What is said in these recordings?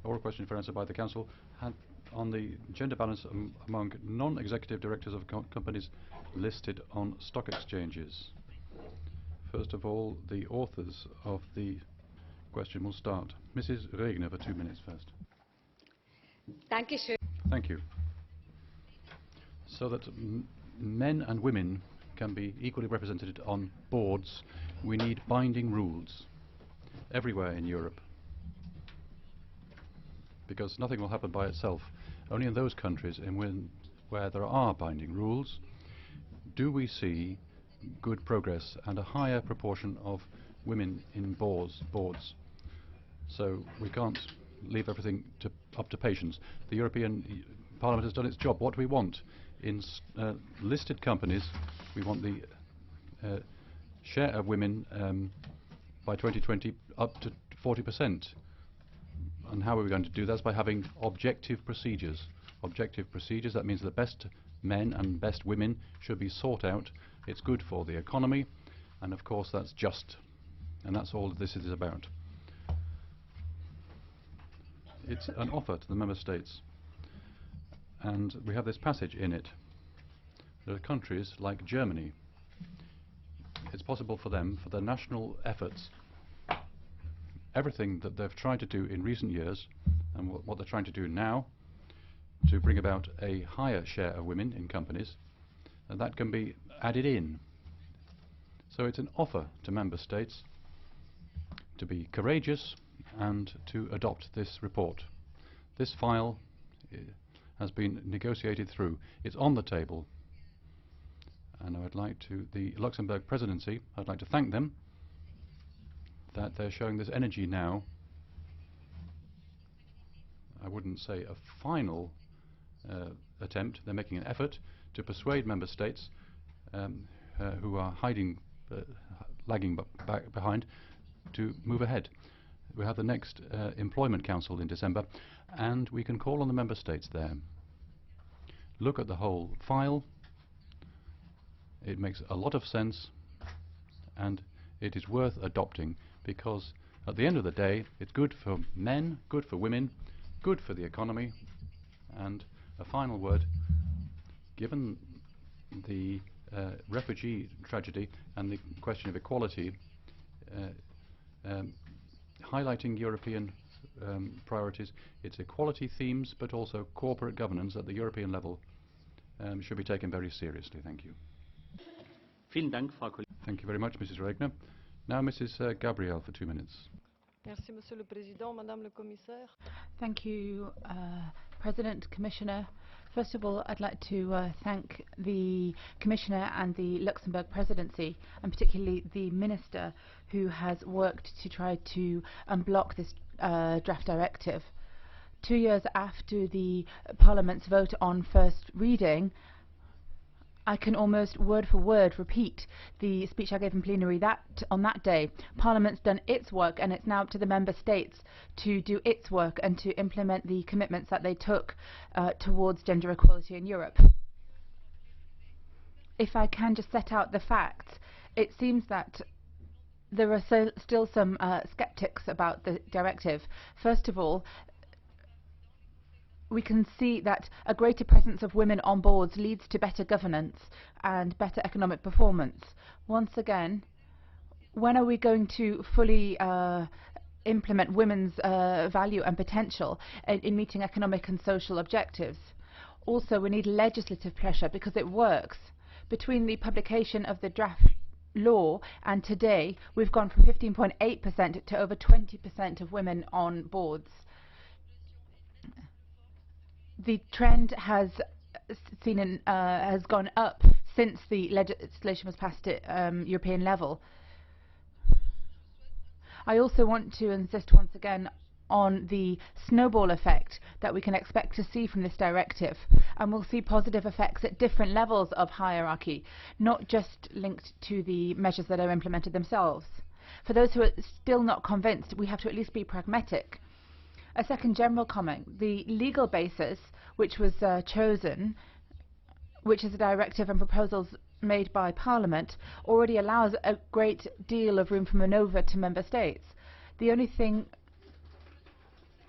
oral question for answer by the Council on the gender balance among non-executive directors of companies listed on stock exchanges. First of all, the authors of the question will start. Mrs. Regner for 2 minutes first. Thank you. So that men and women can be equally represented on boards, we need binding rules everywhere in Europe, because nothing will happen by itself. Only in those countries where there are binding rules do we see good progress and a higher proportion of women in boards. So we can't leave everything up to patience. The European Parliament has done its job. What do we want? In listed companies, we want the share of women by 2020 up to 40%. And how are we going to do that? By having objective procedures. Objective procedures, that means the best men and best women should be sought out. It's good for the economy, and of course that's just. And that's all this is about. It's an offer to the member states. And we have this passage in it. There are countries like Germany. It's possible for them, for their national efforts, everything that they've tried to do in recent years and what they're trying to do now to bring about a higher share of women in companies, and that can be added in. So it's an offer to member states to be courageous and to adopt this report. This file has been negotiated through. It's on the table. And I would like to, the Luxembourg presidency, I'd like to thank them that they're showing this energy now. I wouldn't say a final attempt. They're making an effort to persuade member states who are lagging behind to move ahead. We have the next Employment Council in December, and we can call on the member states there. Look at the whole file. It makes a lot of sense, and it is worth adopting, because at the end of the day, it's good for men, good for women, good for the economy. And a final word, given the refugee tragedy and the question of equality, highlighting European priorities, it's equality themes, but also corporate governance at the European level should be taken very seriously. Thank you. Thank you very much, Mrs. Regner. Now, Mrs. Gabriel for 2 minutes. Merci, Monsieur le Président, Madame le Commissaire. Thank you, President, Commissioner. First of all, I'd like to thank the Commissioner and the Luxembourg presidency, and particularly the Minister who has worked to try to unblock this draft directive. 2 years after the Parliament's vote on first reading, I can almost word for word repeat the speech I gave in plenary on that day. Parliament's done its work, and it's now up to the member states to do its work and to implement the commitments that they took towards gender equality in Europe. If I can just set out the facts, it seems that there are still some skeptics about the directive. First of all, we can see that a greater presence of women on boards leads to better governance and better economic performance. Once again, when are we going to fully implement women's value and potential in meeting economic and social objectives? Also, we need legislative pressure, because it works. Between the publication of the draft law and today, we've gone from 15.8% to over 20% of women on boards. The trend has gone up since the legislation was passed at European level. I also want to insist once again on the snowball effect that we can expect to see from this directive, and we'll see positive effects at different levels of hierarchy, not just linked to the measures that are implemented themselves. For those who are still not convinced, we have to at least be pragmatic. A second general comment: the legal basis which was chosen, which is a directive and proposals made by Parliament, already allows a great deal of room for manoeuvre to member states. The only thing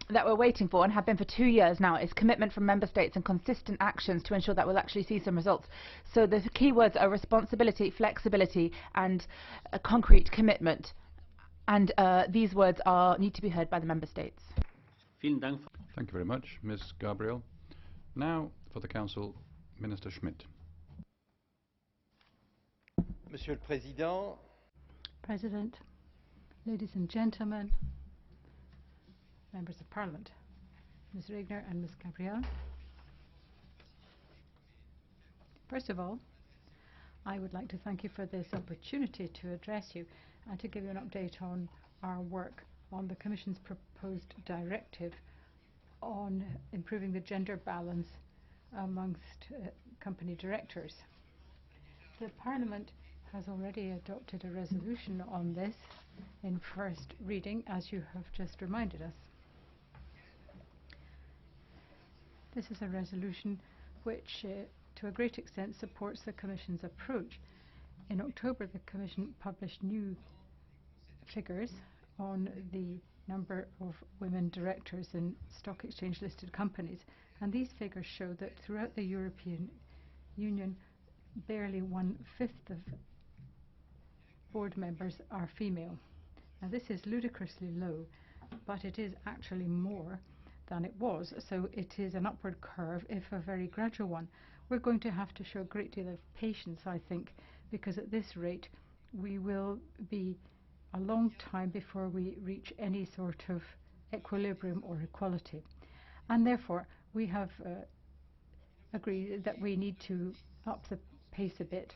that we're waiting for and have been for 2 years now is commitment from member states and consistent actions to ensure that we'll actually see some results. So the key words are responsibility, flexibility and a concrete commitment. And these words need to be heard by the member states. Thank you very much, Ms. Gabriel. Now for the Council, Minister Schmit. Monsieur le Président, President, ladies and gentlemen, members of Parliament, Ms. Regner and Ms. Gabriel. First of all, I would like to thank you for this opportunity to address you and to give you an update on our work on the Commission's proposed directive on improving the gender balance amongst company directors. The Parliament has already adopted a resolution on this in first reading, as you have just reminded us. This is a resolution which, to a great extent, supports the Commission's approach. In October, the Commission published new figures on the number of women directors in stock exchange listed companies, and these figures show that throughout the European Union, barely 1/5 of board members are female. Now, this is ludicrously low, but it is actually more than it was, so it is an upward curve, if a very gradual one. We're going to have to show a great deal of patience, I think, because at this rate we will be a long time before we reach any sort of equilibrium or equality. And therefore we have agreed that we need to up the pace a bit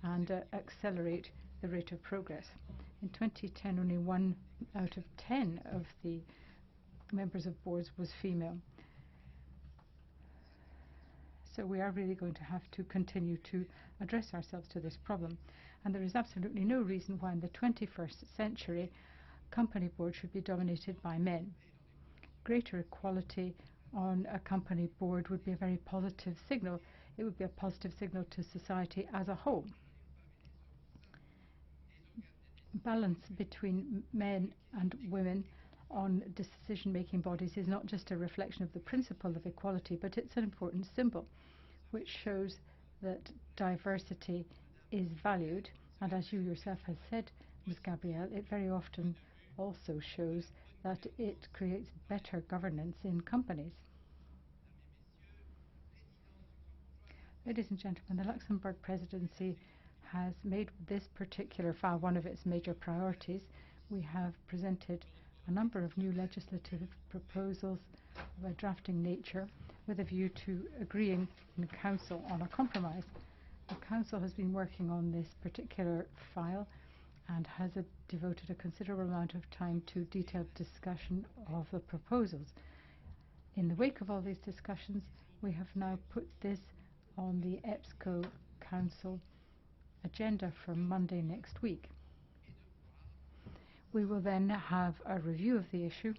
and accelerate the rate of progress. In 2010, only 1 out of 10 of the members of boards was female. So we are really going to have to continue to address ourselves to this problem. And there is absolutely no reason why in the 21st century company boards should be dominated by men. Greater equality on a company board would be a very positive signal. It would be a positive signal to society as a whole. Balance between men and women on decision-making bodies is not just a reflection of the principle of equality, but it's an important symbol which shows that diversity is valued, and as you yourself have said, Ms. Gabriel, it very often also shows that it creates better governance in companies. Ladies and gentlemen, the Luxembourg presidency has made this particular file one of its major priorities. We have presented a number of new legislative proposals of a drafting nature with a view to agreeing in Council on a compromise. The Council has been working on this particular file and has devoted a considerable amount of time to detailed discussion of the proposals. In the wake of all these discussions, we have now put this on the EPSCO Council agenda for Monday next week. We will then have a review of the issue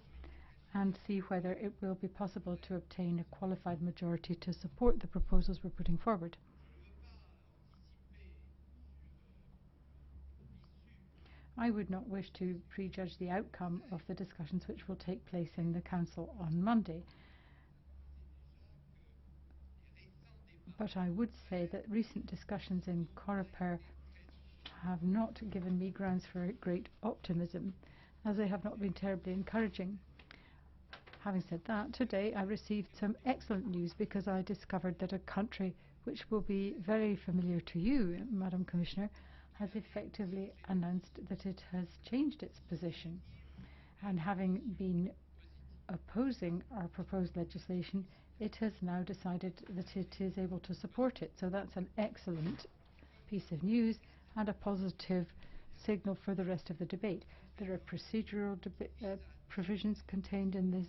and see whether it will be possible to obtain a qualified majority to support the proposals we're putting forward. I would not wish to prejudge the outcome of the discussions which will take place in the Council on Monday, but I would say that recent discussions in Coreper have not given me grounds for great optimism, as they have not been terribly encouraging. Having said that, today I received some excellent news because I discovered that a country which will be very familiar to you, Madam Commissioner, has effectively announced that it has changed its position. And having been opposing our proposed legislation, it has now decided that it is able to support it. So that's an excellent piece of news and a positive signal for the rest of the debate. There are procedural provisions contained in this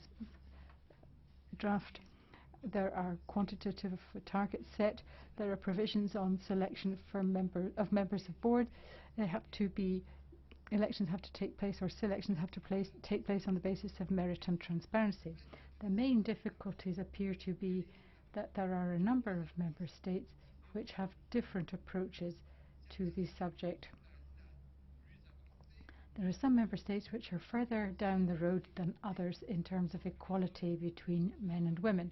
draft. There are quantitative targets set. There are provisions on selection for members of board. They have to be elections have to take place, or selections have to take place on the basis of merit and transparency. The main difficulties appear to be that there are a number of member states which have different approaches to the subject. There are some member states which are further down the road than others in terms of equality between men and women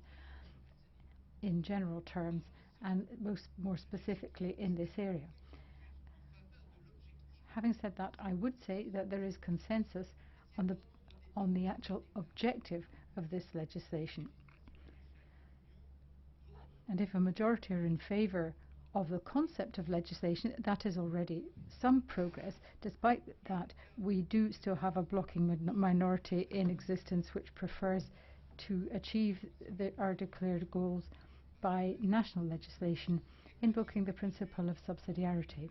in general terms, and more specifically in this area. Having said that, I would say that there is consensus on the actual objective of this legislation. And if a majority are in favour of the concept of legislation, that is already some progress. Despite that, we do still have a blocking minority in existence which prefers to achieve our declared goals by national legislation, invoking the principle of subsidiarity.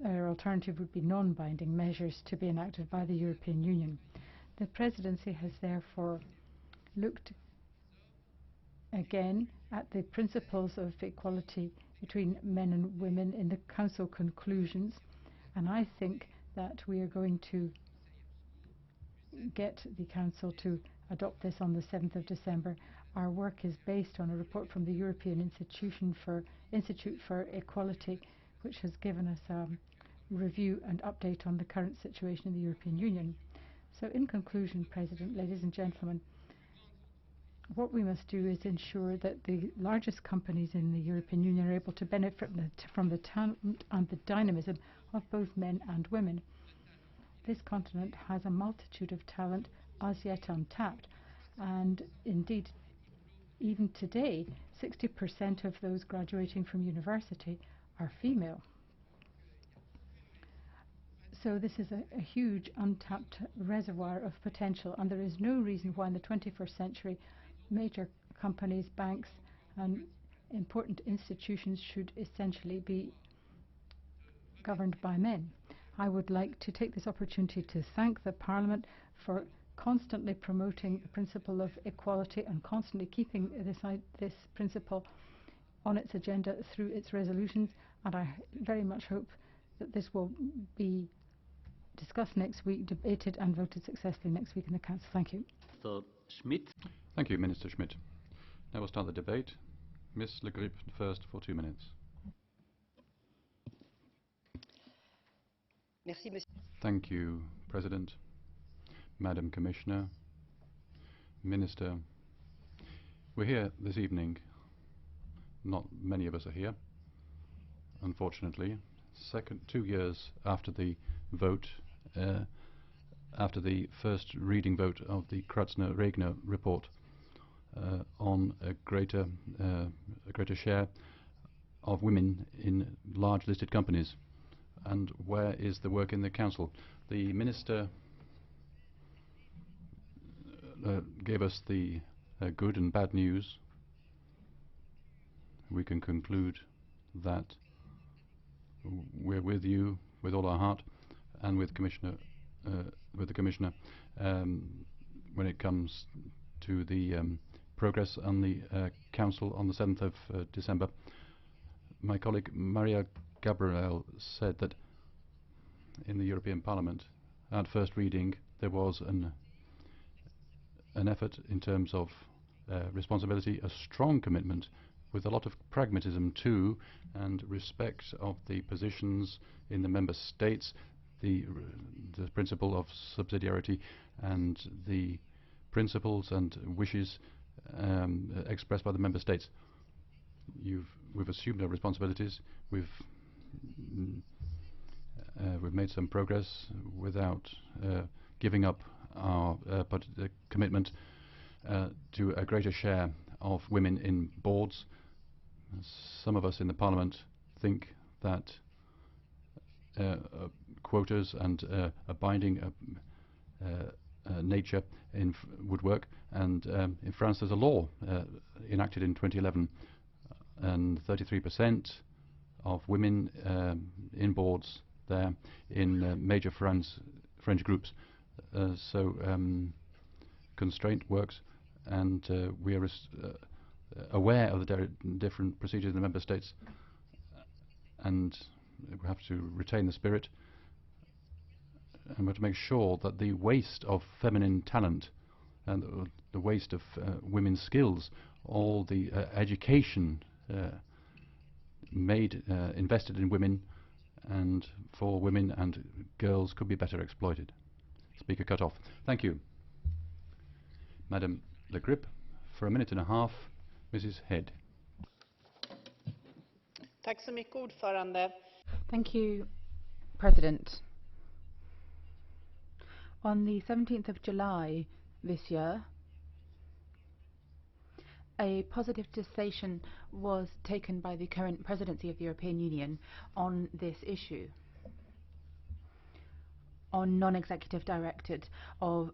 Our alternative would be non-binding measures to be enacted by the European Union. The Presidency has therefore looked again at the principles of equality between men and women in the Council conclusions, and I think that we are going to get the Council to adopt this on the 7th of December. Our work is based on a report from the European Institute for Equality, which has given us a review and update on the current situation in the European Union. So in conclusion, President, ladies and gentlemen, what we must do is ensure that the largest companies in the European Union are able to benefit from the talent and the dynamism of both men and women. This continent has a multitude of talent as yet untapped, and indeed, even today, 60% of those graduating from university are female. So this is a huge untapped reservoir of potential, and there is no reason why in the 21st century major companies, banks and important institutions should essentially be governed by men. I would like to take this opportunity to thank the Parliament for constantly promoting the principle of equality and constantly keeping this principle on its agenda through its resolutions, and I very much hope that this will be discussed next week, debated and voted successfully next week in the Council. Thank you. Mr. Schmit. Thank you, Minister Schmit. Now we'll start the debate. Ms. Le Grip first for 2 minutes. Thank you, President, Madam Commissioner, Minister. We're here this evening. Not many of us are here, unfortunately. 2 years after the vote, after the first reading vote of the Regner report on a greater share of women in large listed companies. And where is the work in the Council? The Minister gave us the good and bad news. We can conclude that we're with you with all our heart, and with the Commissioner when it comes to the progress on the Council on the 7th of December. My colleague Mariya GABRIEL said that in the European Parliament at first reading there was an effort in terms of responsibility, a strong commitment with a lot of pragmatism too, and respect of the positions in the member states, the principle of subsidiarity and the principles and wishes expressed by the member states. We've assumed our responsibilities. We've made some progress without giving up our commitment to a greater share of women in boards. Some of us in the Parliament think that quotas and a binding nature would work, and in France there's a law enacted in 2011, and 33% of women in boards there in major French groups. So constraint works, and we are aware of the different procedures in the member states, and we have to retain the spirit, and we have to make sure that the waste of feminine talent and the waste of women's skills, all the education invested in women and for women and girls could be better exploited. Speaker cut off. Thank you. Madam Le Grip, for a minute and a half, Mrs. Head. Thank you, President. On the 17th of July this year, a positive decision was taken by the current presidency of the European Union on this issue, on non-executive directors of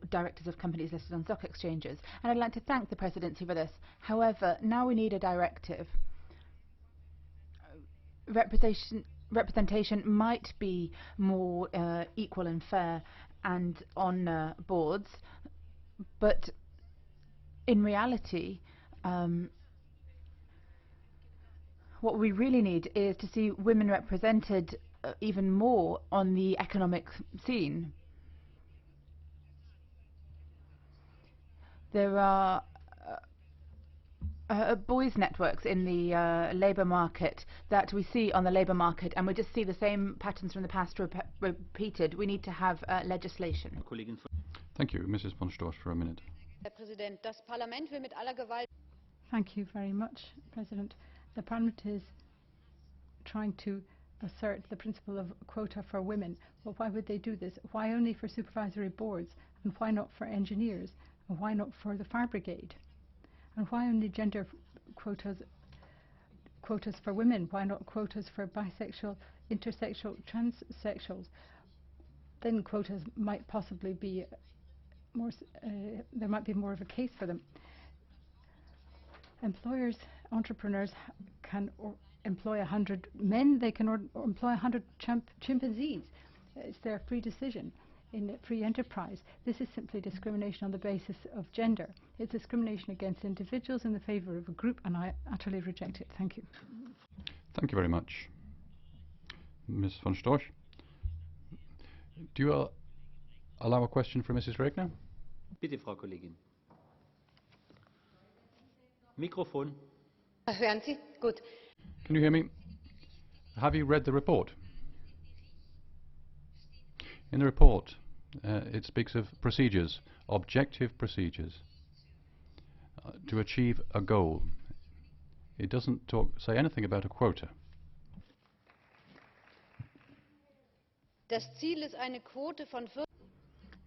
companies listed on stock exchanges. And I'd like to thank the presidency for this. However, now we need a directive. Representation might be more equal and fair and on boards, but in reality, what we really need is to see women represented even more on the economic scene. There are boys' networks in the labour market that we see on the labour market, and we just see the same patterns from the past repeated. We need to have legislation. Thank you. Mrs. von Storch, for a minute. Thank you very much, President. The Parliament is trying to assert the principle of quota for women. Well, why would they do this? Why only for supervisory boards? And why not for engineers? And why not for the fire brigade? And why only gender quotas for women? Why not quotas for bisexual, intersexual, transsexuals? Then quotas might possibly be more, there might be more of a case for them. Employers, entrepreneurs can employ 100 men, they can employ 100 chimpanzees. It's their free decision in free enterprise. This is simply discrimination on the basis of gender. It's discrimination against individuals in the favour of a group, and I utterly reject it. Thank you. Thank you very much. Ms. von Storch, do you allow a question from Mrs. Regner? Bitte, Frau Kollegin. Mikrofon. Hören Sie? Gut. Can you hear me? Have you read the report? In the report, it speaks of procedures, objective procedures, to achieve a goal. It doesn't say anything about a quota. Das Ziel ist eine Quote von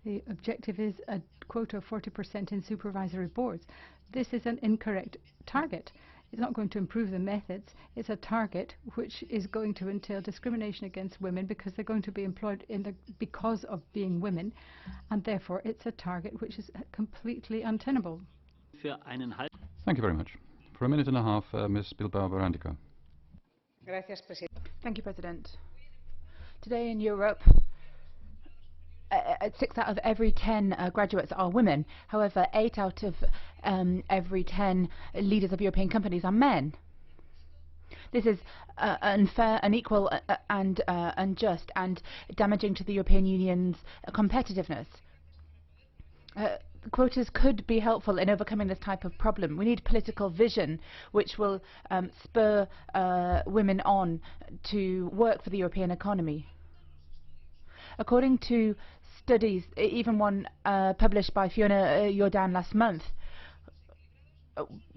The objective is a quota of 40% in supervisory boards. This is an incorrect target. It's not going to improve the methods. It's a target which is going to entail discrimination against women because they're going to be employed because of being women, and therefore it's a target which is completely untenable. Thank you very much. For a minute and a half, Ms. Bilbao Barandica. Thank you, President. Today in Europe, 6 out of every 10 graduates are women. However, 8 out of every 10 leaders of European companies are men. This is unfair, unequal, and unjust, and damaging to the European Union's competitiveness. Quotas could be helpful in overcoming this type of problem. We need political vision which will spur women on to work for the European economy. According to studies, even one published by Fiona Jordan last month,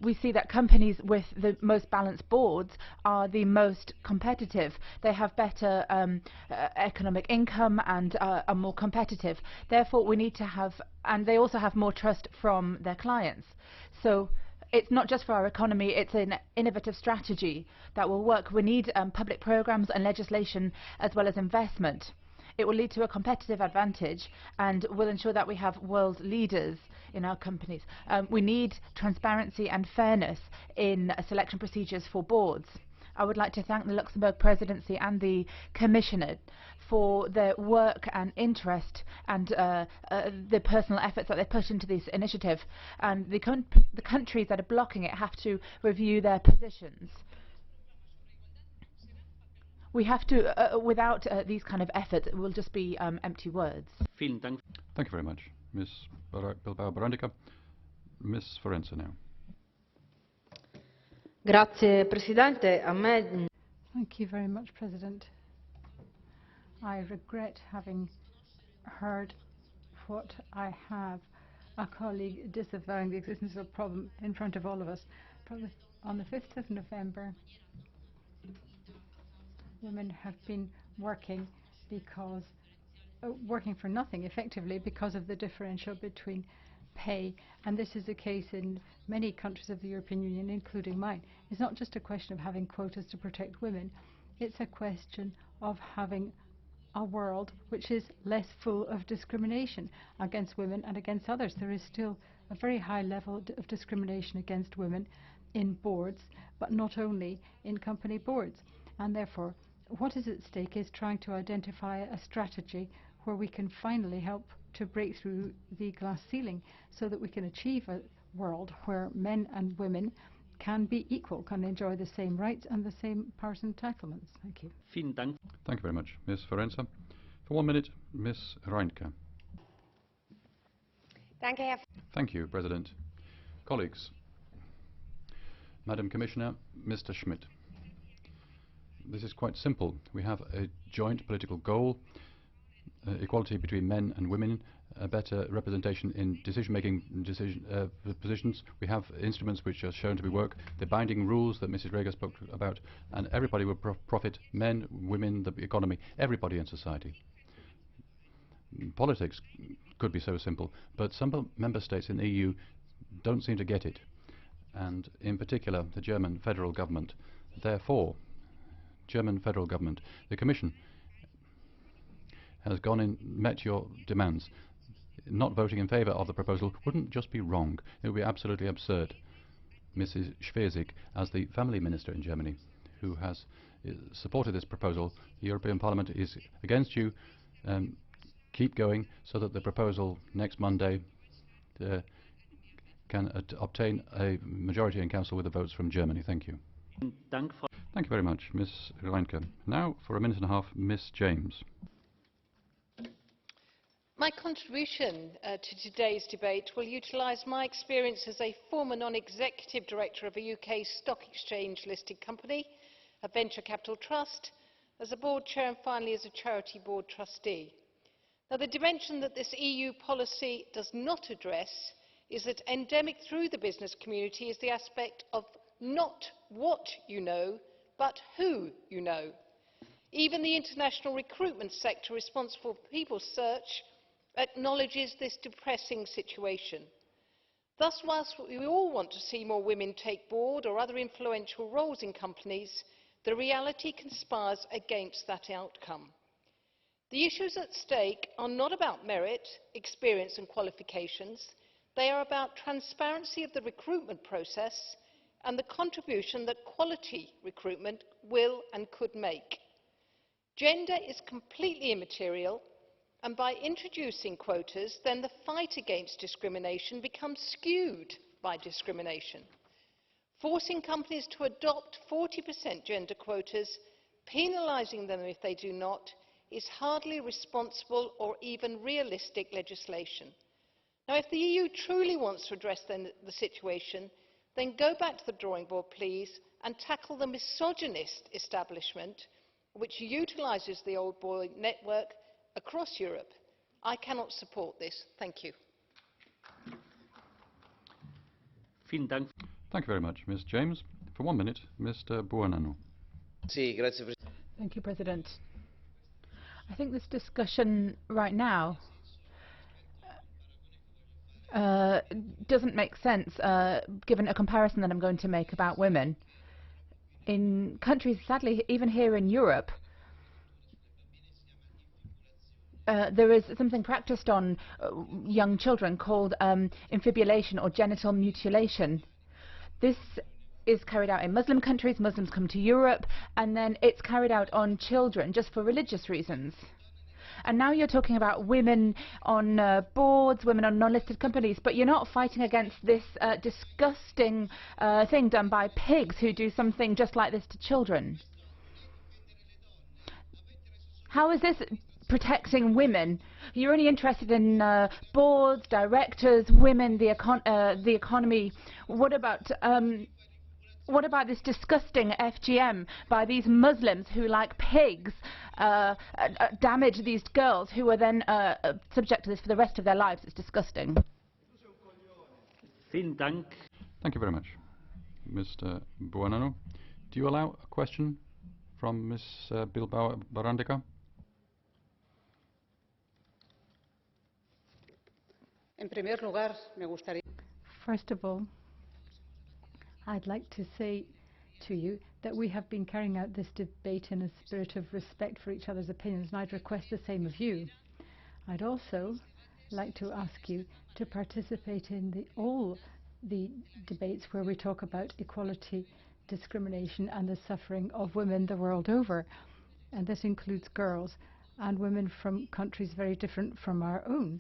we see that companies with the most balanced boards are the most competitive. They have better economic income and are more competitive. Therefore, we need to have, and they also have more trust from their clients. So it's not just for our economy, it's an innovative strategy that will work. We need public programs and legislation as well as investment. It will lead to a competitive advantage and will ensure that we have world leaders in our companies. We need transparency and fairness in selection procedures for boards. I would like to thank the Luxembourg presidency and the Commissioner for their work and interest and the personal efforts that they put into this initiative. And the countries that are blocking it have to review their positions. We have to, without these kind of efforts, it will just be empty words. Thank you very much, Ms. Bilbao Barandica. Ms. Forenza now. Grazie, Presidente. Thank you very much, President. I regret having heard what I have, a colleague disavowing the existence of a problem in front of all of us. On the 5th of November, women have been working for nothing, effectively, because of the differential between pay. And this is the case in many countries of the European Union, including mine. It's not just a question of having quotas to protect women. It's a question of having a world which is less full of discrimination against women and against others. There is still a very high level of discrimination against women in boards, but not only in company boards. And therefore, what is at stake is trying to identify a strategy where we can finally help to break through the glass ceiling so that we can achieve a world where men and women can be equal, can enjoy the same rights and the same powers and entitlements. Thank you. Vielen Dank. Thank you very much, Ms. Forenza. For 1 minute, Ms. Reintke. Thank you, President. Colleagues, Madam Commissioner, Mr. Schmit. This is quite simple. We have a joint political goal, equality between men and women, a better representation in decision-making positions. We have instruments which are shown to work, the binding rules that Mrs. Reger spoke about, and everybody will profit, men, women, the economy, everybody in society. Politics could be so simple, but some member states in the EU don't seem to get it, and in particular the German federal government. Therefore, German federal government, the Commission has gone in, met your demands. Not voting in favour of the proposal wouldn't just be wrong, it would be absolutely absurd. Mrs. Schwesig, as the family minister in Germany, who has supported this proposal, the European Parliament is against you. Keep going so that the proposal next Monday can obtain a majority in Council with the votes from Germany. Thank you. Thank you very much, Ms. Reintke. Now, for 1.5 minutes, Ms. James. My contribution to today's debate will utilise my experience as a former non-executive director of a UK stock exchange listed company, a venture capital trust, as a board chair and finally as a charity board trustee. Now, the dimension that this EU policy does not address is that endemic through the business community is the aspect of not what you know, but who you know. Even the international recruitment sector responsible for people search acknowledges this depressing situation. Thus, whilst we all want to see more women take board or other influential roles in companies, the reality conspires against that outcome. The issues at stake are not about merit, experience and qualifications. They are about transparency of the recruitment process and the contribution that quality recruitment will and could make. Gender is completely immaterial, and by introducing quotas, then the fight against discrimination becomes skewed by discrimination. Forcing companies to adopt 40% gender quotas, penalising them if they do not, is hardly responsible or even realistic legislation. Now, if the EU truly wants to address the situation, then go back to the drawing board, please, and tackle the misogynist establishment which utilises the old boy network across Europe. I cannot support this. Thank you. Thank you very much, Ms. James. For 1 minute, Mr. Buonanno. Thank you, President. I think this discussion right now doesn't make sense given a comparison that I'm going to make about women. In countries, sadly, even here in Europe, there is something practiced on young children called infibulation or genital mutilation. This is carried out in Muslim countries. Muslims come to Europe, and then it's carried out on children just for religious reasons. And now you're talking about women on boards, women on non-listed companies, but you're not fighting against this disgusting thing done by pigs who do something just like this to children. How is this protecting women? You're only interested in boards, directors, women, the economy. What about What about this disgusting FGM by these Muslims who, like pigs, damage these girls who are then subject to this for the rest of their lives? It's disgusting. Vielen Dank. Thank you very much. Mr. Buonanno, do you allow a question from Ms. Bilbao Barandica? First of all, I'd like to say to you that we have been carrying out this debate in a spirit of respect for each other's opinions, and I'd request the same of you. I'd also like to ask you to participate in all the debates where we talk about equality, discrimination and the suffering of women the world over. And this includes girls and women from countries very different from our own.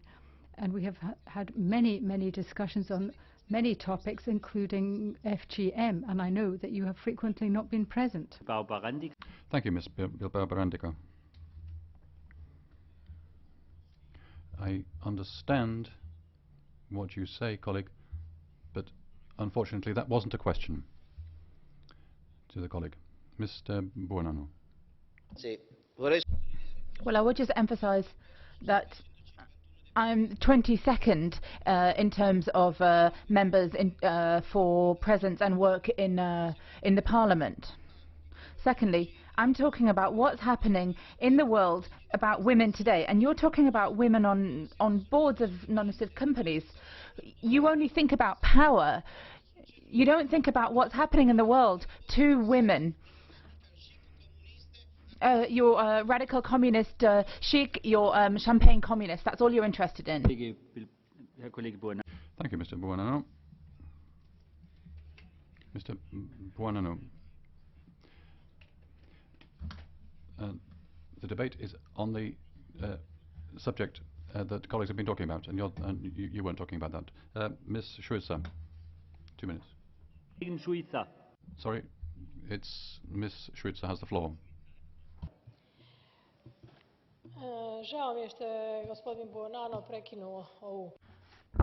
And we have had many, many discussions on many topics, including FGM, and I know that you have frequently not been present. Thank you, Ms. Bilbao Barandica. I understand what you say, colleague, but unfortunately that wasn't a question to the colleague. Mr. Buonanno. Well, I would just emphasize that I'm 22nd in terms of members for presence and work in the Parliament. Secondly, I'm talking about what's happening in the world about women today, and you're talking about women on boards of non-exec companies. You only think about power. You don't think about what's happening in the world to women. You're radical communist chic, you're champagne communist. That's all you're interested in. Thank you, Mr. Buonanno. Mr. Buonanno, the debate is on the subject that colleagues have been talking about, and you weren't talking about that. Ms. Šuica, 2 minutes. Sorry, it's Ms. Šuica has the floor.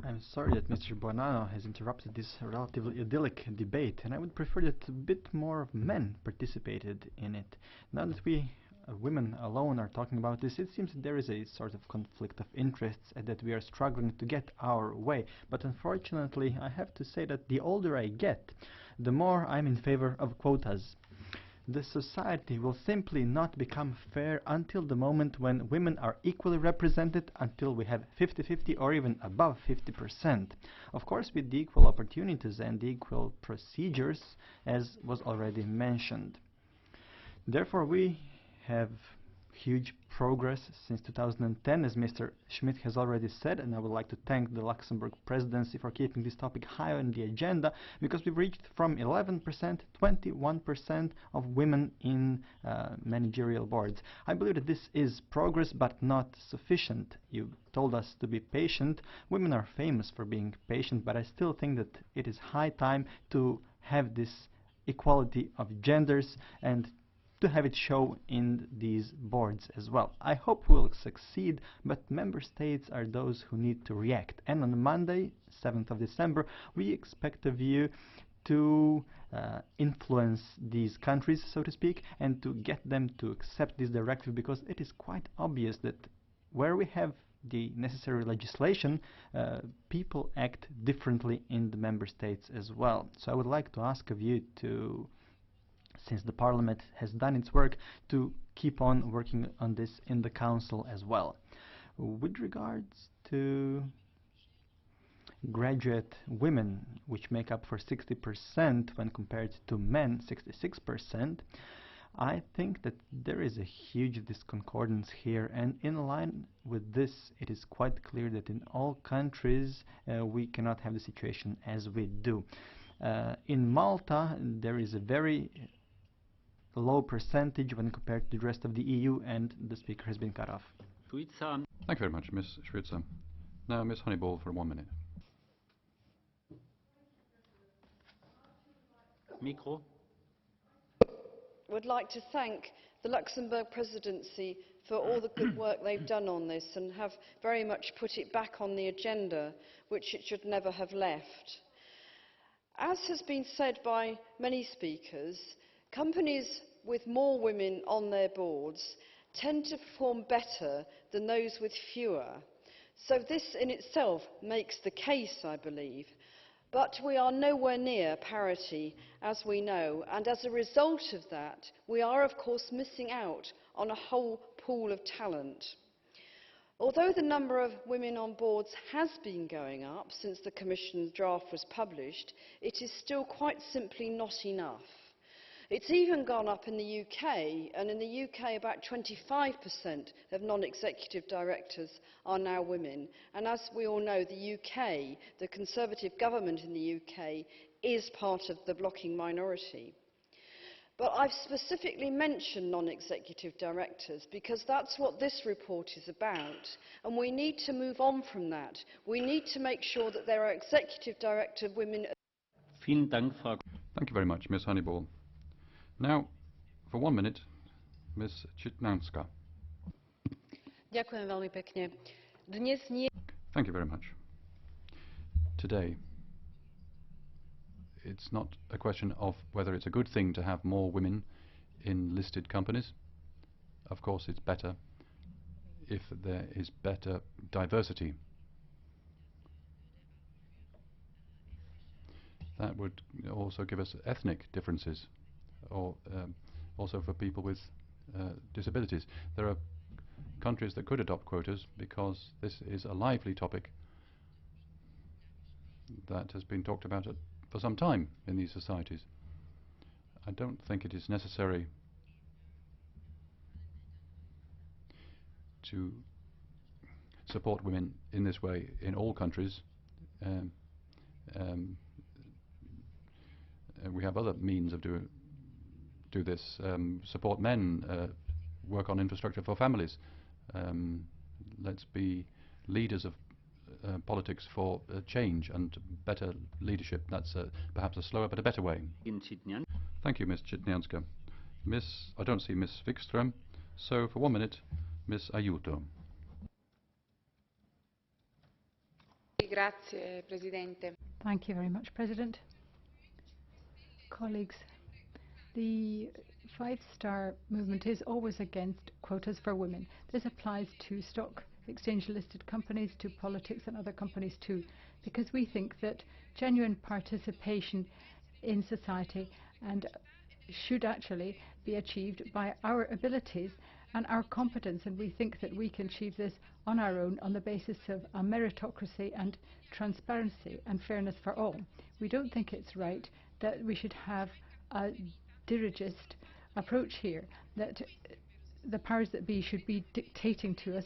I'm sorry that Mr. Buonanno has interrupted this relatively idyllic debate, and I would prefer that a bit more of men participated in it. Now that we women alone are talking about this, it seems that there is a sort of conflict of interests and that we are struggling to get our way. But unfortunately, I have to say that the older I get, the more I'm in favor of quotas. The society will simply not become fair until the moment when women are equally represented, until we have 50-50 or even above 50%. Of course, with the equal opportunities and the equal procedures, as was already mentioned. Therefore, we have huge progress since 2010, as Mr. Schmit has already said, and I would like to thank the Luxembourg presidency for keeping this topic high on the agenda, because we've reached from 11% to 21% of women in managerial boards. I believe that this is progress, but not sufficient. You told us to be patient. Women are famous for being patient, but I still think that it is high time to have this equality of genders and to have it show in these boards as well. I hope we'll succeed, but member states are those who need to react. And on Monday, 7th of December, we expect of you to influence these countries, so to speak, and to get them to accept this directive, because it is quite obvious that where we have the necessary legislation, people act differently in the member states as well. So I would like to ask of you to, since the Parliament has done its work, to keep on working on this in the Council as well. With regards to graduate women, which make up for 60% when compared to men, 66%, I think that there is a huge discordance here, and in line with this, it is quite clear that in all countries we cannot have the situation as we do. In Malta, there is a very low percentage when compared to the rest of the EU, and the speaker has been cut off. Thank you very much, Ms. Šuica. Now, Ms. Honeyball for 1 minute. Micro. Would like to thank the Luxembourg presidency for all the good work they've done on this and have very much put it back on the agenda, which it should never have left. As has been said by many speakers, companies with more women on their boards tend to perform better than those with fewer. So this in itself makes the case, I believe. But we are nowhere near parity, as we know, and as a result of that, we are of course missing out on a whole pool of talent. Although the number of women on boards has been going up since the Commission's draft was published, it is still quite simply not enough. It's even gone up in the UK, and in the UK about 25% of non-executive directors are now women. And as we all know, the UK, the Conservative government in the UK, is part of the blocking minority. But I've specifically mentioned non-executive directors because that's what this report is about, and we need to move on from that. We need to make sure that there are executive director women. Vielen Dank, Frau. Thank you very much, Ms. Honeyball. Now, for 1 minute, Ms. JITÄNSKÁ. Ďakujem veľmi pekne. Dnes nie. Thank you very much. Today, it's not a question of whether it's a good thing to have more women in listed companies. Of course, it's better if there is better diversity. That would also give us ethnic differences, or also for people with disabilities. There are countries that could adopt quotas because this is a lively topic that has been talked about for some time in these societies. I don't think it is necessary to support women in this way in all countries. We have other means of do this. Support men, work on infrastructure for families. Let's be leaders of politics for change and better leadership. That's perhaps a slower but a better way. Thank you, Ms. JITÄNSKÁ. I don't see Ms. WIKSTRÖM, so for 1 minute, Ms. AIUTO. Grazie, Presidente. Thank you very much, President. Colleagues, the five-star movement is always against quotas for women. This applies to stock exchange-listed companies, to politics and other companies too, because we think that genuine participation in society and should actually be achieved by our abilities and our competence, and we think that we can achieve this on our own on the basis of a meritocracy and transparency and fairness for all. We don't think it's right that we should have a dirigist approach here, that the powers that be should be dictating to us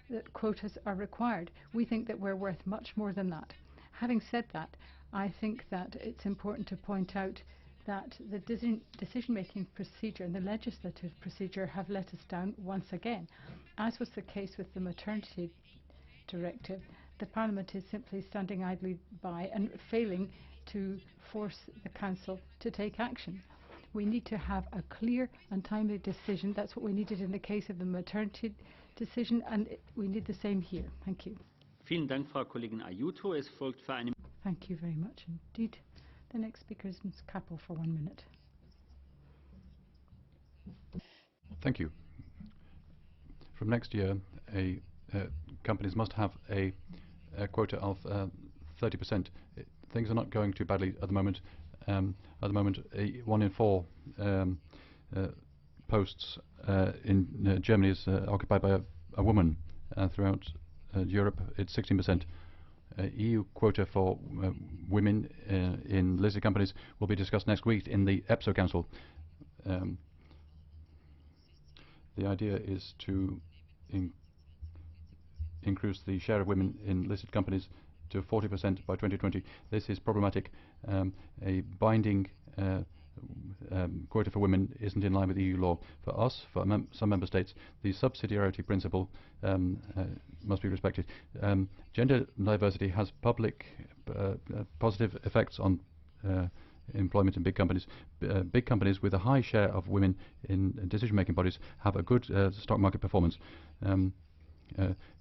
that quotas are required. We think that we're worth much more than that. Having said that, I think that it's important to point out that the decision-making procedure and the legislative procedure have let us down once again. As was the case with the maternity directive, the Parliament is simply standing idly by and failing to force the Council to take action. We need to have a clear and timely decision. That's what we needed in the case of the maternity decision, and we need the same here. Thank you. Vielen Dank, Frau Kollegin AIUTO. Es folgt für eine. Thank you very much indeed. The next speaker is Ms. KAPPEL for 1 minute. Thank you. From next year, companies must have a quota of 30%. Things are not going too badly at the moment. At the moment, 1 in 4 posts in Germany is occupied by a woman. Throughout Europe, it's 16%. EU quota for women in listed companies will be discussed next week in the EPSO Council. The idea is to increase the share of women in listed companies to 40% by 2020. This is problematic. A binding quota for women isn't in line with EU law. For us, for some member states, the subsidiarity principle must be respected. Gender diversity has public positive effects on employment in big companies. Big companies with a high share of women in decision-making bodies have a good stock market performance.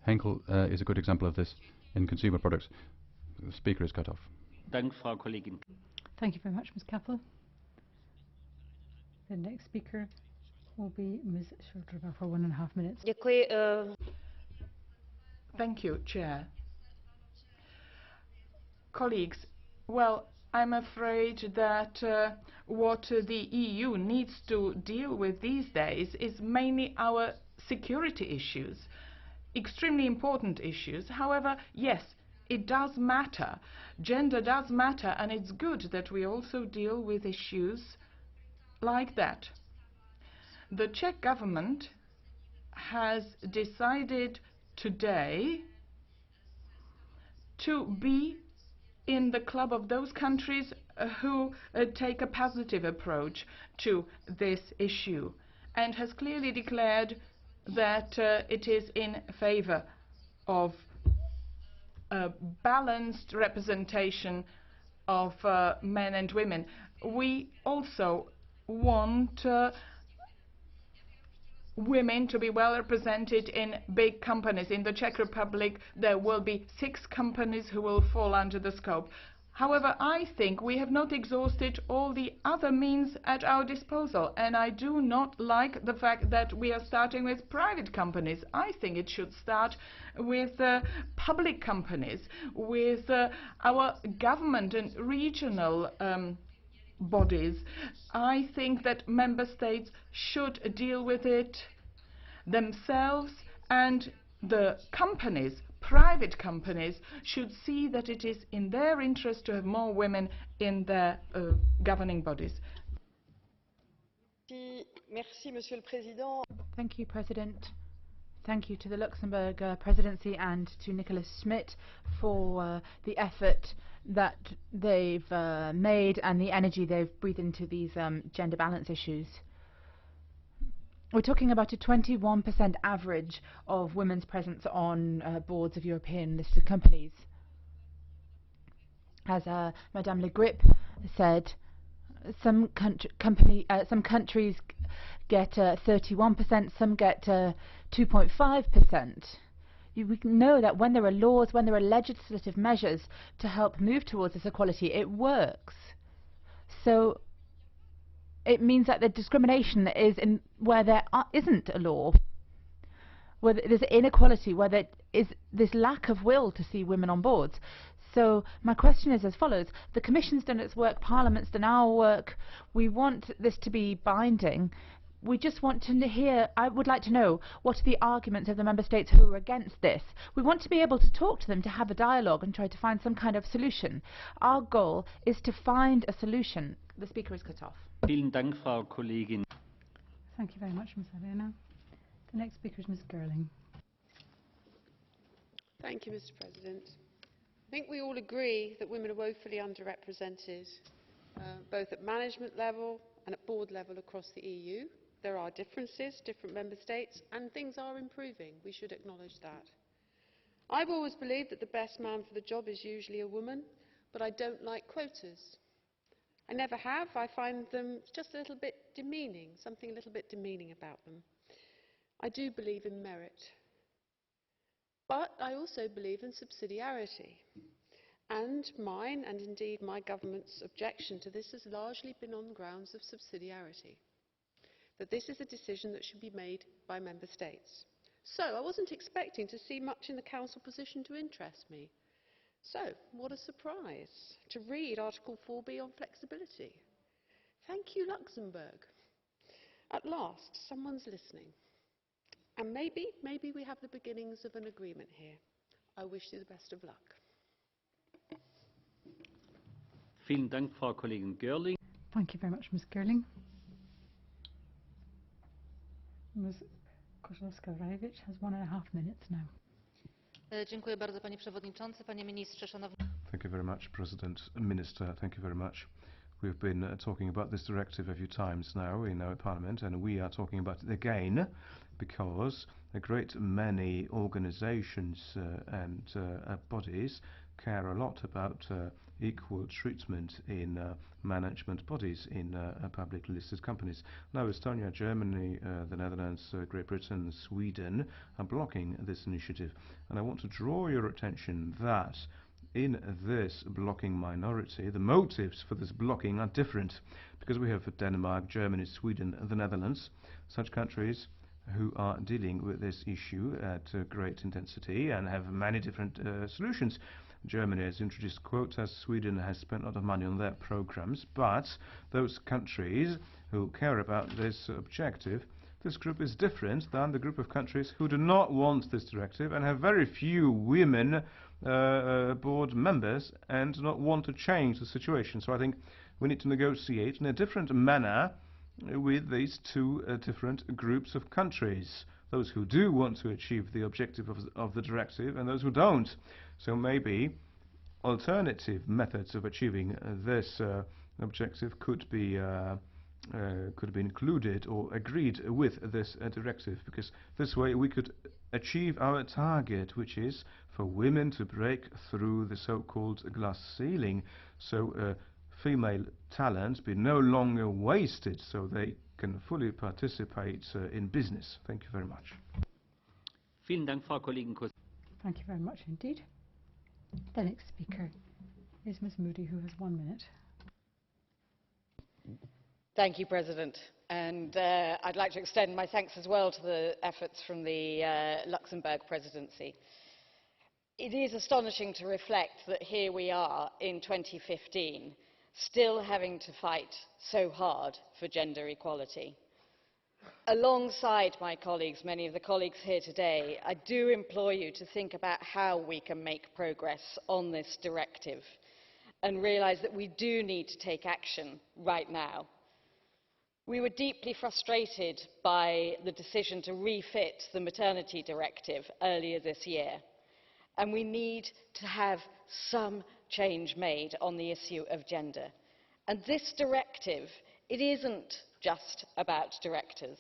Henkel is a good example of this in consumer products. The speaker is cut off. Dank, Frau Kollegin. Thank you very much, Ms. Kappel. The next speaker will be Ms. Šojdrová for 1.5 minutes. Thank you, Chair. Colleagues, well, I'm afraid that what the EU needs to deal with these days is mainly our security issues, extremely important issues. However, yes, it does matter. Gender does matter, and it's good that we also deal with issues like that. The Czech government has decided today to be in the club of those countries who take a positive approach to this issue, and has clearly declared that it is in favor of a balanced representation of men and women. We also want women to be well represented in big companies. In the Czech Republic, there will be 6 companies who will fall under the scope. However, I think we have not exhausted all the other means at our disposal, and I do not like the fact that we are starting with private companies. I think it should start with public companies, with our government and regional bodies. I think that member states should deal with it themselves, and the companies, private companies, should see that it is in their interest to have more women in their governing bodies. Thank you, President. Thank you to the Luxembourg presidency and to Nicolas Schmit for the effort that they've made and the energy they've breathed into these gender balance issues. We're talking about a 21% average of women's presence on boards of European listed companies. As Madame Le Grip said, some countries get 31%, some get 2.5%. We know that when there are laws, when there are legislative measures to help move towards this equality, it works. So it means that the discrimination is in where there isn't a law, where there's inequality, where there is this lack of will to see women on boards. So my question is as follows. The Commission's done its work, Parliament's done our work. We want this to be binding. We just want to hear, I would like to know, what are the arguments of the Member States who are against this? We want to be able to talk to them, to have a dialogue and try to find some kind of solution. Our goal is to find a solution. The speaker is cut off. Vielen Dank, Frau Kollegin. Thank you very much, Ms. Arena. The next speaker is Ms. Girling. Thank you, Mr. President. I think we all agree that women are woefully underrepresented, both at management level and at board level across the EU. There are differences, different member states, and things are improving. We should acknowledge that. I've always believed that the best man for the job is usually a woman, but I don't like quotas. I never have. I find them just a little bit demeaning, something a little bit demeaning about them. I do believe in merit. But I also believe in subsidiarity. And mine, and indeed my government's objection to this, has largely been on grounds of subsidiarity. That this is a decision that should be made by member states. So I wasn't expecting to see much in the Council position to interest me. So, what a surprise to read Article 4B on flexibility. Thank you, Luxembourg. At last, someone's listening. And maybe we have the beginnings of an agreement here. I wish you the best of luck. Vielen Dank, Frau Kollegin Görling. Thank you very much, Ms. Girling. Ms. KOZŁOWSKA-RAJEWICZ has 1.5 minutes now. Dziękuję bardzo, panie przewodniczący, panie ministrze, szanowni. Thank you very much, President. Minister, thank you very much. We've been talking about this directive a few times now in our Parliament, and we are talking about it again because a great many organizations and bodies care a lot about equal treatment in management bodies in publicly listed companies. Now Estonia, Germany, the Netherlands, Great Britain, Sweden are blocking this initiative, and I want to draw your attention that in this blocking minority, the motives for this blocking are different, because we have Denmark, Germany, Sweden, and the Netherlands, such countries who are dealing with this issue at great intensity and have many different solutions. Germany has introduced quotas, Sweden has spent a lot of money on their programs, but those countries who care about this objective, this group is different than the group of countries who do not want this directive and have very few women board members and do not want to change the situation. So I think we need to negotiate in a different manner with these two different groups of countries. Those who do want to achieve the objective of the directive and those who don't. So maybe alternative methods of achieving this objective could be included or agreed with this directive, because this way we could achieve our target, which is for women to break through the so-called glass ceiling, so female talents be no longer wasted, so they can fully participate in business. Thank you very much. Vielen Dank, Frau Kollegin Koz. Thank you very much indeed. The next speaker is Ms. Moody, who has 1 minute. Thank you, President. And I'd like to extend my thanks as well to the efforts from the Luxembourg presidency. It is astonishing to reflect that here we are in 2015, still having to fight so hard for gender equality. Alongside my colleagues, many of the colleagues here today, I do implore you to think about how we can make progress on this directive and realise that we do need to take action right now. We were deeply frustrated by the decision to refit the maternity directive earlier this year, and we need to have some change made on the issue of gender. And this directive, it isn't just about directors.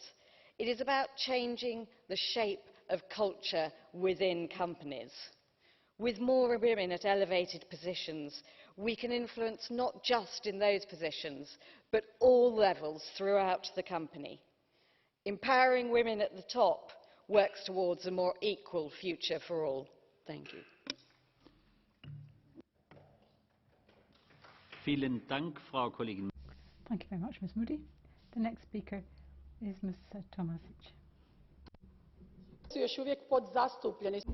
It is about changing the shape of culture within companies. With more women at elevated positions, we can influence not just in those positions, but all levels throughout the company. Empowering women at the top works towards a more equal future for all. Thank you. Vielen Dank, Frau Kollegin. Thank you very much, Ms. Moody. The next speaker is Ms. Tomasic.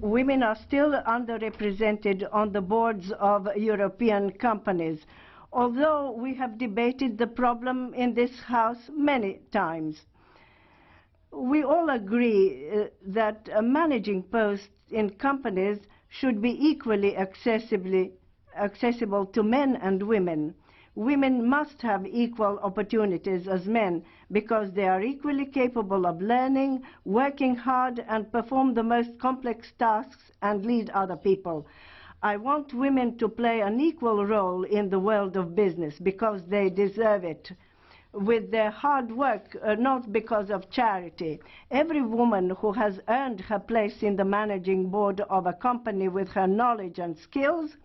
Women are still underrepresented on the boards of European companies, although we have debated the problem in this House many times. We all agree that managing posts in companies should be equally accessible to men and women. Women must have equal opportunities as men because they are equally capable of learning, working hard, and perform the most complex tasks and lead other people. I want women to play an equal role in the world of business because they deserve it. With their hard work, not because of charity. Every woman who has earned her place in the managing board of a company with her knowledge and skills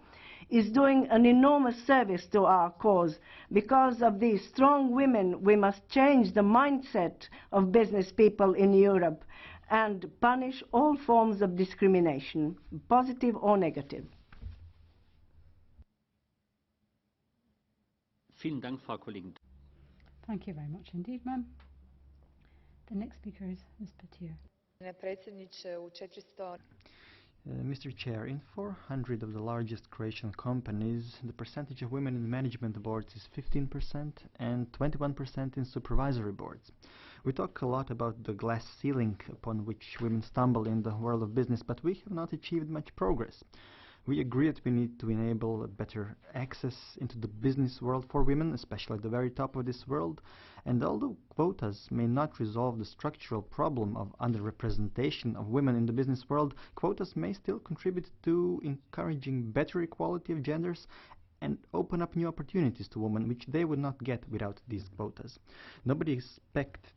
is doing an enormous service to our cause. Because of these strong women, we must change the mindset of business people in Europe and punish all forms of discrimination, positive or negative. Vielen Dank, Frau Kollegin. Thank you very much indeed, ma'am. The next speaker is Ms. Petir. Mr. Chair, in 400 of the largest Croatian companies, the percentage of women in management boards is 15% and 21% in supervisory boards. We talk a lot about the glass ceiling upon which women stumble in the world of business, but we have not achieved much progress. We agree that we need to enable a better access into the business world for women, especially at the very top of this world. And although quotas may not resolve the structural problem of underrepresentation of women in the business world, quotas may still contribute to encouraging better equality of genders and open up new opportunities to women, which they would not get without these quotas. Nobody expects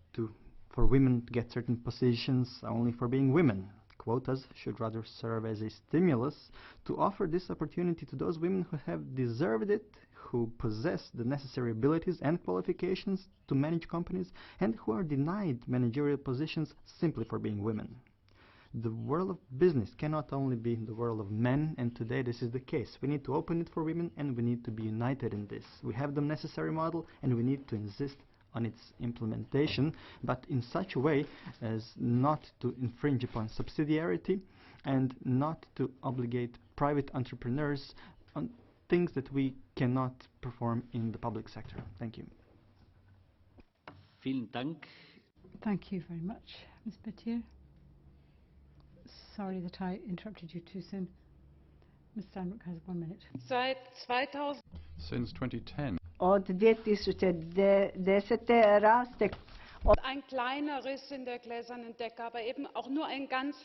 for women to get certain positions only for being women. Quotas should rather serve as a stimulus to offer this opportunity to those women who have deserved it, who possess the necessary abilities and qualifications to manage companies, and who are denied managerial positions simply for being women. The world of business cannot only be the world of men, and today this is the case. We need to open it for women, and we need to be united in this. We have the necessary model, and we need to insist on its implementation, but in such a way as not to infringe upon subsidiarity and not to obligate private entrepreneurs on things that we cannot perform in the public sector. Thank you. Vielen Dank. Thank you very much, Ms. Petir. Sorry that I interrupted you too soon. Ms. Steinruck has 1 minute. Since 2010, Od 2010 raste ein kleiner Riss in der gläsernen Decke, aber eben auch nur ein ganz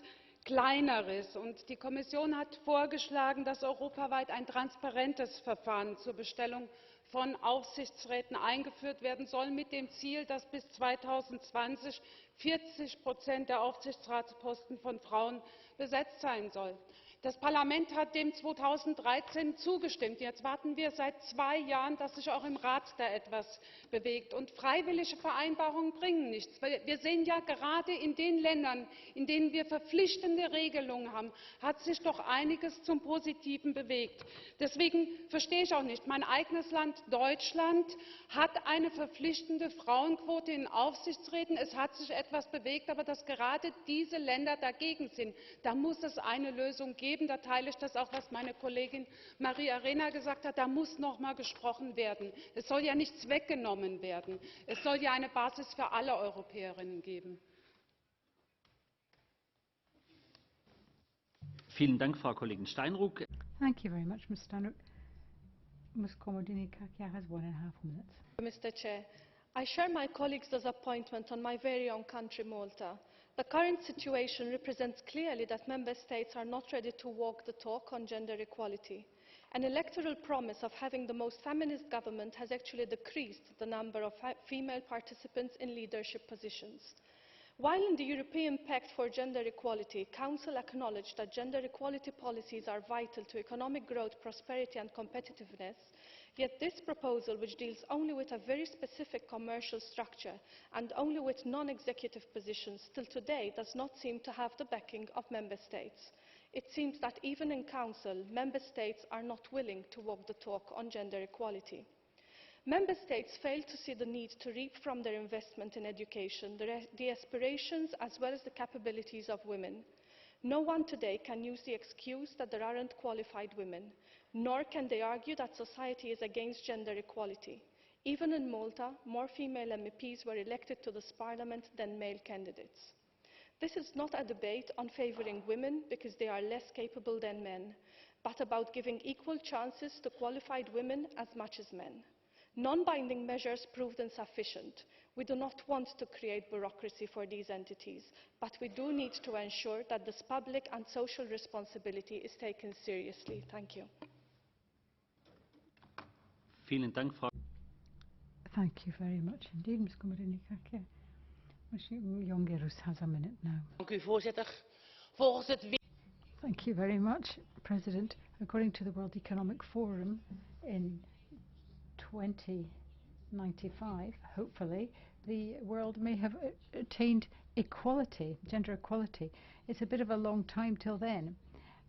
kleiner Riss. Und die Kommission hat vorgeschlagen, dass europaweit ein transparentes Verfahren zur Bestellung von Aufsichtsräten eingeführt werden soll, mit dem Ziel, dass bis 2020 40% der Aufsichtsratsposten von Frauen besetzt sein sollen. Das Parlament hat dem 2013 zugestimmt. Jetzt warten wir seit 2 Jahren, dass sich auch im Rat da etwas bewegt. Und freiwillige Vereinbarungen bringen nichts. Wir sehen ja gerade in den Ländern, in denen wir verpflichtende Regelungen haben, hat sich doch einiges zum Positiven bewegt. Deswegen verstehe ich auch nicht. Mein eigenes Land Deutschland hat eine verpflichtende Frauenquote in Aufsichtsräten. Es hat sich etwas bewegt, aber dass gerade diese Länder dagegen sind, da muss es eine Lösung geben. Da teile ich das auch, was meine Kollegin Mariya GABRIEL gesagt hat. Da muss noch mal gesprochen werden. Es soll ja nichts weggenommen werden. Es soll ja eine Basis für alle Europäerinnen geben. Vielen Dank, Frau Kollegin Steinruck. Thank you very much, Ms. Steinruck. Ms. Komodini-Kakia has 1.5 minutes. Mr. Chair, I share my colleagues' disappointment on my very own country, Malta. The current situation represents clearly that Member States are not ready to walk the talk on gender equality. An electoral promise of having the most feminist government has actually decreased the number of female participants in leadership positions. While in the European Pact for Gender Equality, Council acknowledged that gender equality policies are vital to economic growth, prosperity and competitiveness, yet this proposal, which deals only with a very specific commercial structure and only with non-executive positions, still today does not seem to have the backing of Member States. It seems that even in Council, Member States are not willing to walk the talk on gender equality. Member States fail to see the need to reap from their investment in education, the aspirations as well as the capabilities of women. No one today can use the excuse that there aren't qualified women, nor can they argue that society is against gender equality. Even in Malta, more female MEPs were elected to this parliament than male candidates. This is not a debate on favouring women because they are less capable than men, but about giving equal chances to qualified women as much as men. Non-binding measures proved insufficient. We do not want to create bureaucracy for these entities, but we do need to ensure that this public and social responsibility is taken seriously. Thank you. Vielen Dank, Frau. Thank you very much indeed, Ms. Komodini-Kakia. Ms. Jongerus has a minute now. Thank you very much, President. According to the World Economic Forum, in 2095, hopefully, the world may have attained equality, gender equality. It's a bit of a long time till then,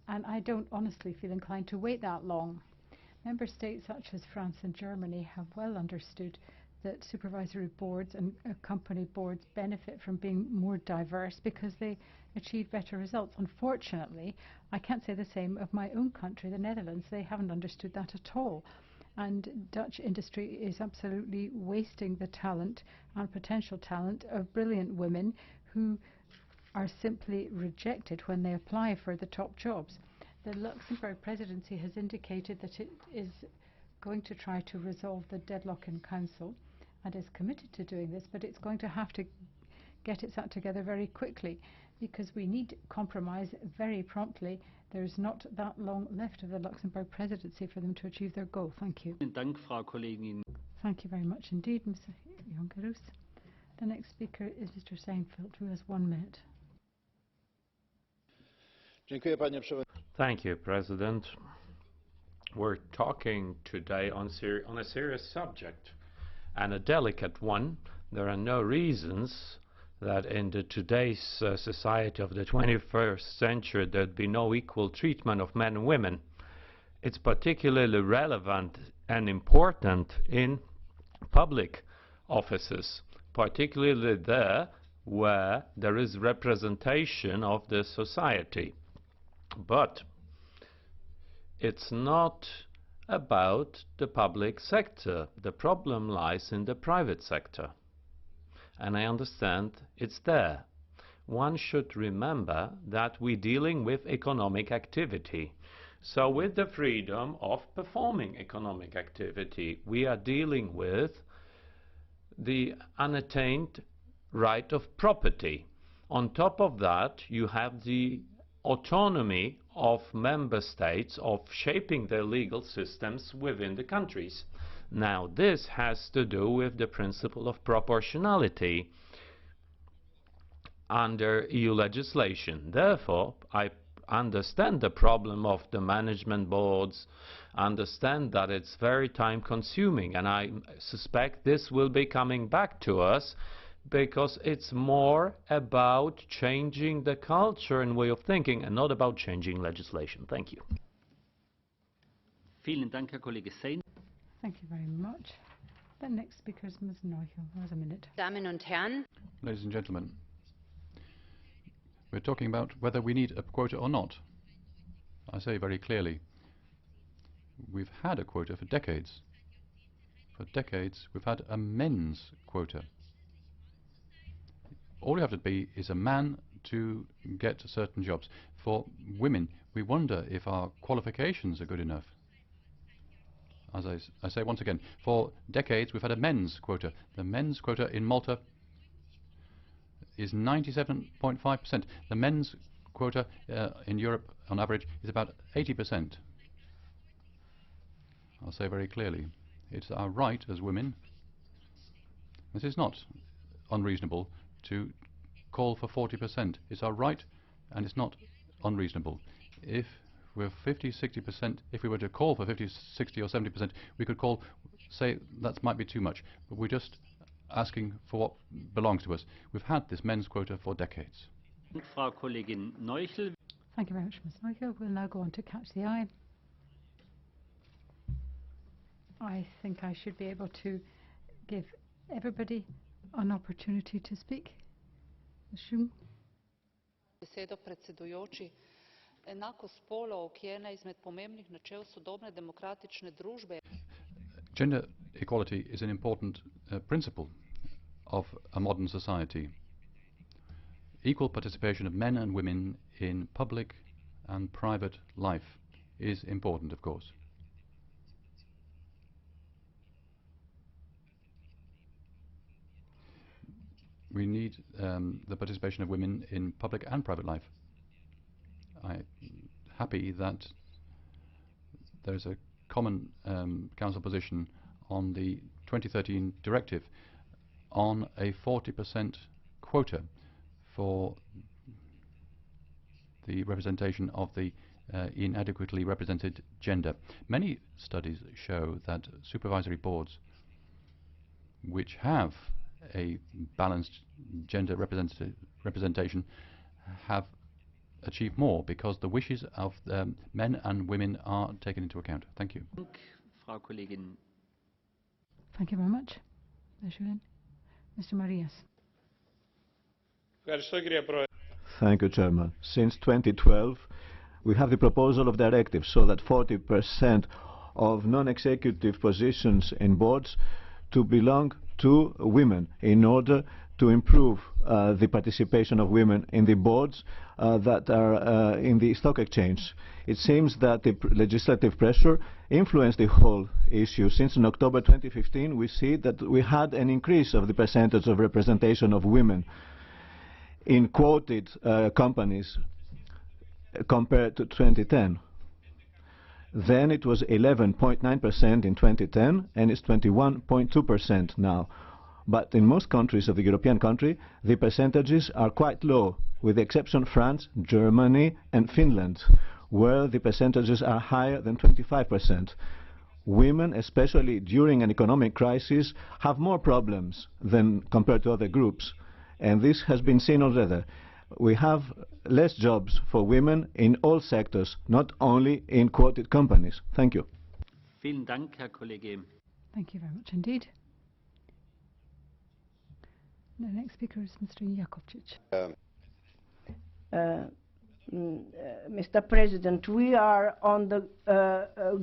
and I don't honestly feel inclined to wait that long. Member states such as France and Germany have well understood that supervisory boards and company boards benefit from being more diverse because they achieve better results. Unfortunately, I can't say the same of my own country, the Netherlands. They haven't understood that at all. And Dutch industry is absolutely wasting the talent and potential talent of brilliant women who are simply rejected when they apply for the top jobs. The Luxembourg presidency has indicated that it is going to try to resolve the deadlock in Council and is committed to doing this, but it's going to have to get its act together very quickly because we need compromise very promptly. There's not that long left of the Luxembourg presidency for them to achieve their goal. Thank you. Dank, Frau Kollegin. Thank you very much indeed, Mr. Jongerus. The next speaker is Mr. Seinfeld, who has 1 minute. Thank you, President. We're talking today on a serious subject and a delicate one. There are no reasons that in today's society of the 21st century there'd be no equal treatment of men and women. It's particularly relevant and important in public offices, particularly there where there is representation of the society. But it's not about the public sector. The problem lies in the private sector. And I understand it's there. One should remember that we're dealing with economic activity. So with the freedom of performing economic activity, we are dealing with the unattained right of property. On top of that, you have the autonomy of member states of shaping their legal systems within the countries. Now, this has to do with the principle of proportionality under EU legislation. Therefore, I understand the problem of the management boards, understand that it's very time-consuming, and I suspect this will be coming back to us because it's more about changing the culture and way of thinking and not about changing legislation. Thank you. Vielen Dank, Herr Kollege Sein. Thank you very much. The next speaker is Ms. Neuchel. Has a minute. Damen und Herren. Ladies and gentlemen, we're talking about whether we need a quota or not. I say very clearly, we've had a quota for decades. For decades, we've had a men's quota. All you have to be is a man to get certain jobs. For women, we wonder if our qualifications are good enough. As I say once again, for decades we've had a men's quota. The men's quota in Malta is 97.5%. The men's quota in Europe, on average, is about 80%. I'll say very clearly, it's our right as women. This is not unreasonable to call for 40%. It's our right, and it's not unreasonable. If we're 50, 60%, if we were to call for 50, 60 or 70%, we could say that might be too much. But we're just asking for what belongs to us. We've had this men's quota for decades. Frau Kollegin Neuchel. Thank you very much, Ms. Neuchel. We'll now go on to Catch the Eye. I think I should be able to give everybody an opportunity to speak. Besedo predsedujoči. Enakost spolov, ki je ena izmed pomembnih načel sodobne demokratične družbe. Gender equality is an important principle of a modern society. Equal participation of men and women in public and private life is important, of course. We need the participation of women in public and private life. I'm happy that there's a common Council position on the 2013 directive on a 40% quota for the representation of the inadequately represented gender. Many studies show that supervisory boards which have a balanced gender representation have achieved more because the wishes of men and women are taken into account. Thank you. Frau Kollegin. Thank you very much. Mr. Marias. Thank you, Chairman. Since 2012, we have the proposal of directive so that 40% of non-executive positions in boards to belong to women in order to improve the participation of women in the boards that are in the stock exchange. It seems that the legislative pressure influenced the whole issue. Since in October 2015 we see that we had an increase of the percentage of representation of women in quoted companies compared to 2010. Then it was 11.9% in 2010 and it's 21.2% now. But in most countries of the European country, the percentages are quite low, with the exception of France, Germany and Finland, where the percentages are higher than 25%. Women, especially during an economic crisis, have more problems than compared to other groups. and this has been seen already. We have less jobs for women in all sectors, not only in quoted companies. Thank you. Vielen Dank, Herr Kollege. Thank you very much indeed. The next speaker is Mr. Jakovčić. Mr. President, we are on the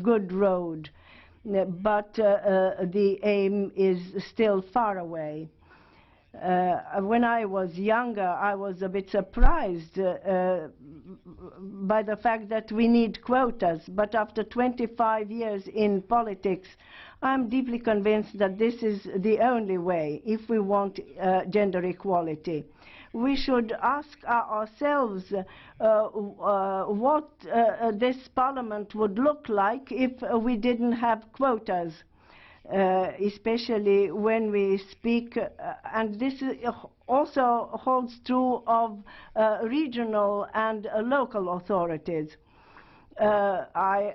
good road, but the aim is still far away. When I was younger, I was a bit surprised by the fact that we need quotas, but after 25 years in politics, I'm deeply convinced that this is the only way if we want gender equality. We should ask ourselves what this parliament would look like if we didn't have quotas. Especially when we speak, and this also holds true of regional and local authorities. I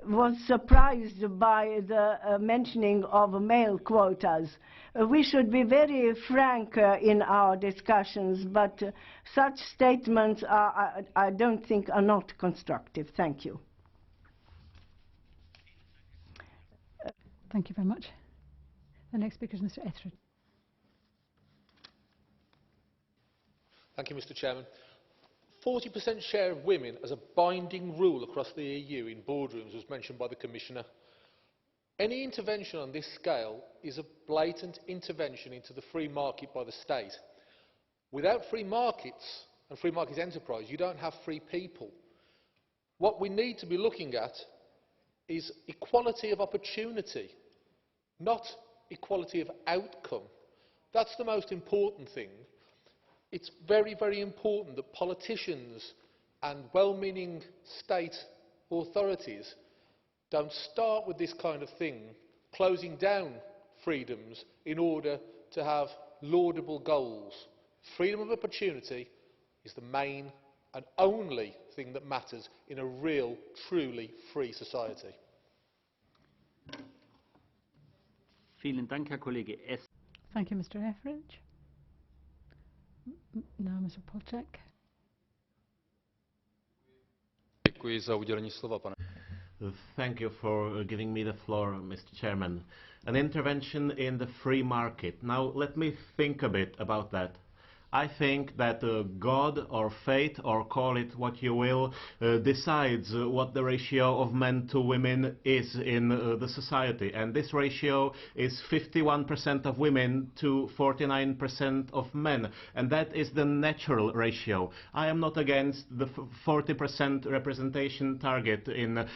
was surprised by the mentioning of male quotas. We should be very frank in our discussions, but such statements I don't think are not constructive. Thank you. Thank you very much. The next speaker is Mr. Etheridge. Thank you, Mr. Chairman. 40% share of women as a binding rule across the EU in boardrooms was mentioned by the Commissioner. Any intervention on this scale is a blatant intervention into the free market by the state. Without free markets and free market enterprise, you don't have free people. What we need to be looking at is equality of opportunity, not equality of outcome. That's the most important thing. It's very, very important that politicians and well-meaning state authorities don't start with this kind of thing, closing down freedoms in order to have laudable goals. Freedom of opportunity is the main and only thing that matters in a real, truly free society. Vielen Dank, Herr Kollege S. Thank you, Mr. Etheridge. Now, Mr. Polčák. Děkuji za udělení slova, pane. Thank you for giving me the floor, Mr. Chairman. An intervention in the free market. Now, let me think a bit about that. I think that God or fate, or call it what you will, decides what the ratio of men to women is in the society. And this ratio is 51% of women to 49% of men. And that is the natural ratio. I am not against the 40% representation target in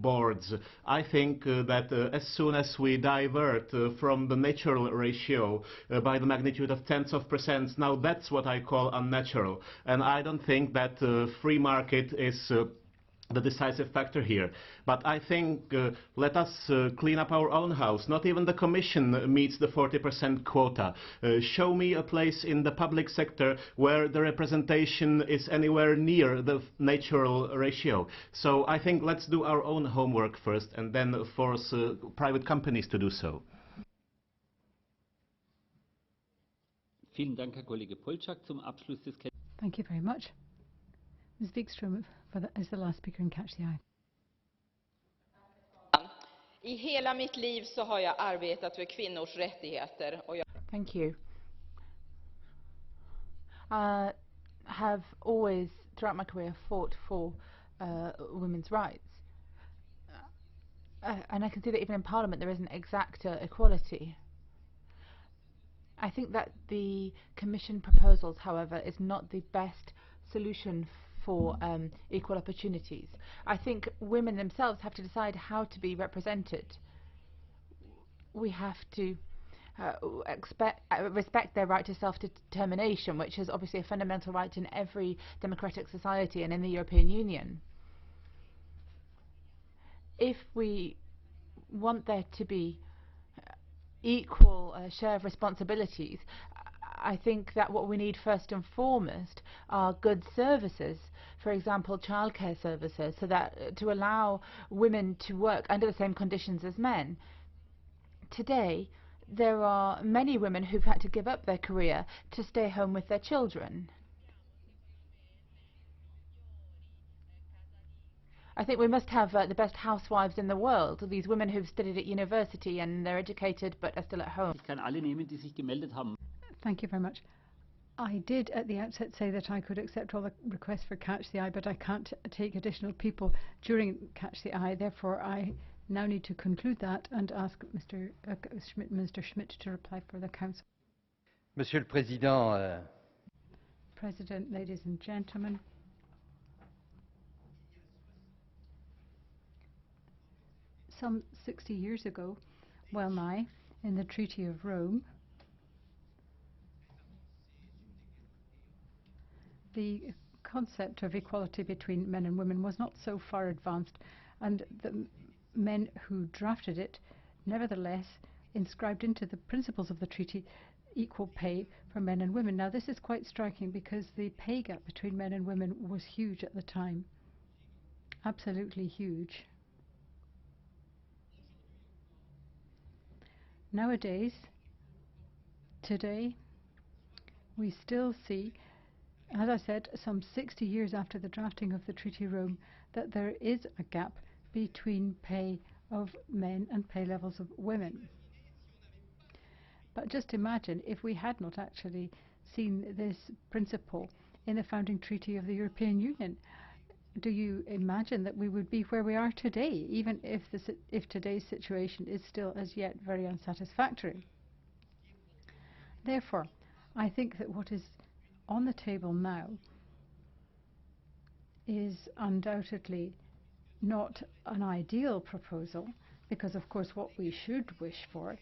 boards. I think that as soon as we divert from the natural ratio by the magnitude of tenths of percent, now that's what I call unnatural, and I don't think that free market is the decisive factor here. But I think let us clean up our own house. Not even the Commission meets the 40% quota. Show me a place in the public sector where the representation is anywhere near the natural ratio. So I think let's do our own homework first and then force private companies to do so. Vielen Dank, Herr Kollege Polčák. Zum Abschluss des Thank you very much. Ms. Wikström is the last speaker in Catch the Eye. I hela mitt liv så har jag arbetat för kvinnors rättigheter. Thank you. I have always, throughout my career, fought for women's rights. And I can see that even in Parliament there isn't exact equality. I think that the Commission proposals, however, is not the best solution for equal opportunities. I think women themselves have to decide how to be represented. We have to respect their right to self-determination, which is obviously a fundamental right in every democratic society and in the European Union. If we want there to be equal share of responsibilities, I think that what we need first and foremost are good services, for example childcare services, so that to allow women to work under the same conditions as men. Today there are many women who've had to give up their career to stay home with their children. I think we must have the best housewives in the world, these women who've studied at university and they're educated but are still at home. Thank you very much. I did at the outset say that I could accept all the requests for Catch the Eye, but I can't take additional people during Catch the Eye. Therefore, I now need to conclude that and ask Mr. Schmit to reply for the Council. Monsieur le Président, President, ladies and gentlemen, some 60 years ago, well nigh, in the Treaty of Rome, the concept of equality between men and women was not so far advanced, and the men who drafted it nevertheless inscribed into the principles of the treaty equal pay for men and women. Now this is quite striking because the pay gap between men and women was huge at the time, absolutely huge. Nowadays, today, we still see, as I said, some 60 years after the drafting of the Treaty of Rome, that there is a gap between pay of men and pay levels of women. But just imagine if we had not actually seen this principle in the founding treaty of the European Union. Do you imagine that we would be where we are today, even if today's situation is still as yet very unsatisfactory? Therefore, I think that what is on the table now is undoubtedly not an ideal proposal, because of course what we should wish for